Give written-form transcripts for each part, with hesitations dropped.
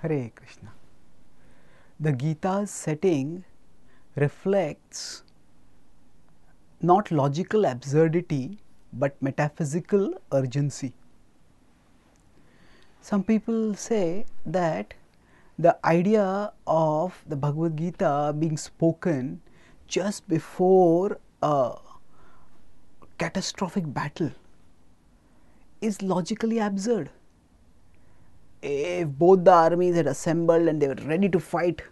Hare Krishna. The Gita's setting reflects not logical absurdity but metaphysical urgency. Some people say that the idea of the Bhagavad Gita being spoken just before a catastrophic battle is logically absurd. If both the armies had assembled and they were ready to fight,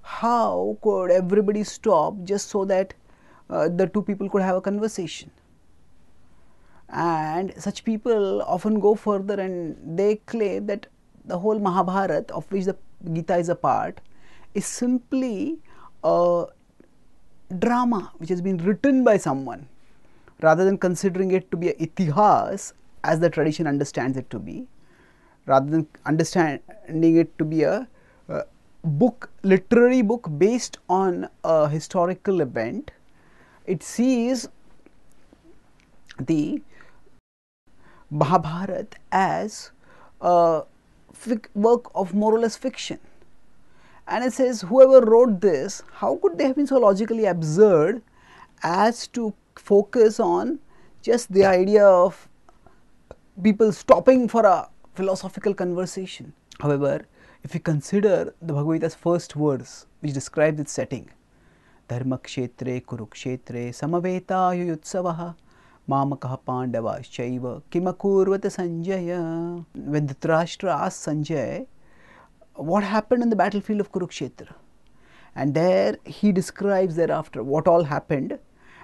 how could everybody stop just so that the two people could have a conversation? And such people often go further and they claim that the whole Mahabharata, of which the Gita is a part, is simply a drama which has been written by someone, rather than considering it to be an itihas as the tradition understands it to be, rather than understanding it to be a book, literary book based on a historical event. It sees the Mahabharata as a work of more or less fiction. And it says, whoever wrote this, how could they have been so logically absurd as to focus on just the idea of people stopping for a philosophical conversation? However, if we consider the Bhagavad Gita's first verse, which describes its setting, Dharma kshetre kurukshetre samaveta yuyutsavaha mamakaha pandavaschaiva kimakurvata Sanjaya. When Dhritarashtra asked Sanjay what happened in the battlefield of Kurukshetra, and there he describes thereafter what all happened,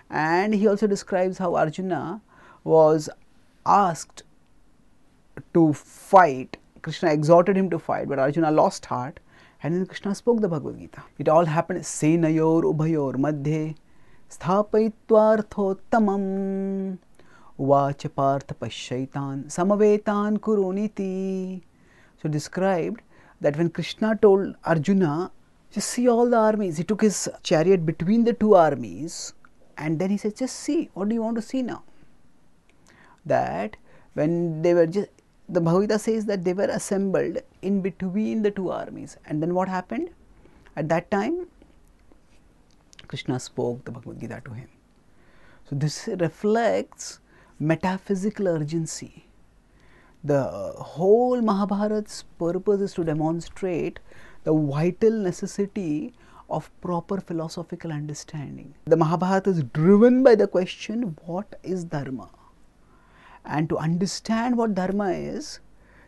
and he also describes how Arjuna was asked to fight. Krishna exhorted him to fight, but Arjuna lost heart, and then Krishna spoke the Bhagavad Gita. It all happened senayor ubhayor madhye sthapaitvarthottamam uvacha partha pasyaitan samavetan kuruniti. So described that when Krishna told Arjuna, just see all the armies, he took his chariot between the two armies, and then he said, just see, what do you want to see now? That when they were just, the Bhagavad Gita says that they were assembled in between the two armies, and then what happened? At that time, Krishna spoke the Bhagavad Gita to him. So this reflects metaphysical urgency. The whole Mahabharata's purpose is to demonstrate the vital necessity of proper philosophical understanding. The Mahabharata is driven by the question, what is Dharma? And to understand what Dharma is,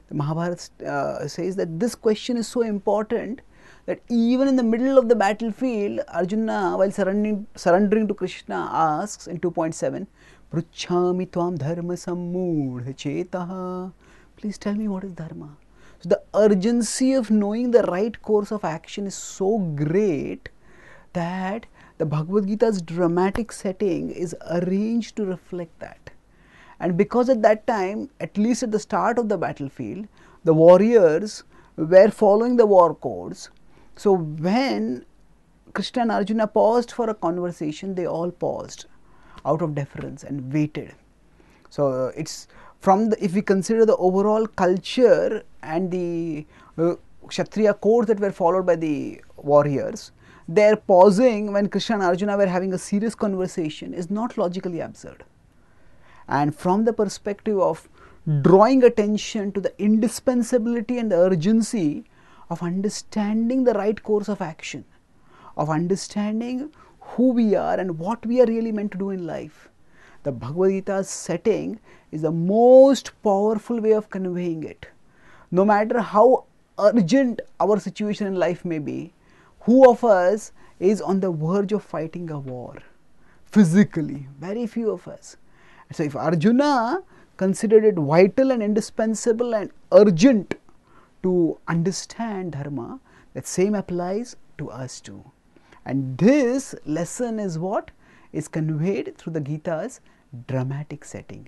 the Mahabharata says that this question is so important that even in the middle of the battlefield, Arjuna, while surrendering to Krishna, asks in 2.7, Pruchhami tvam dharma sammudha chetaha. Please tell me what is Dharma. So the urgency of knowing the right course of action is so great that the Bhagavad Gita's dramatic setting is arranged to reflect that. And because at that time, at least at the start of the battlefield, the warriors were following the war codes. So when Krishna and Arjuna paused for a conversation, they all paused out of deference and waited. So it's from the, if we consider the overall culture and the Kshatriya codes that were followed by the warriors, their pausing when Krishna and Arjuna were having a serious conversation is not logically absurd. And from the perspective of drawing attention to the indispensability and the urgency of understanding the right course of action, of understanding who we are and what we are really meant to do in life, the Bhagavad Gita's setting is the most powerful way of conveying it. No matter how urgent our situation in life may be, who of us is on the verge of fighting a war? Physically, very few of us. So if Arjuna considered it vital and indispensable and urgent to understand Dharma, that same applies to us too. And this lesson is what is conveyed through the Gita's dramatic setting.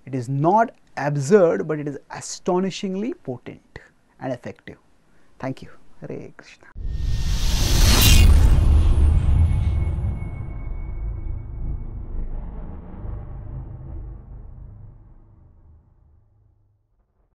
It is not absurd, but it is astonishingly potent and effective. Thank you. Hare Krishna.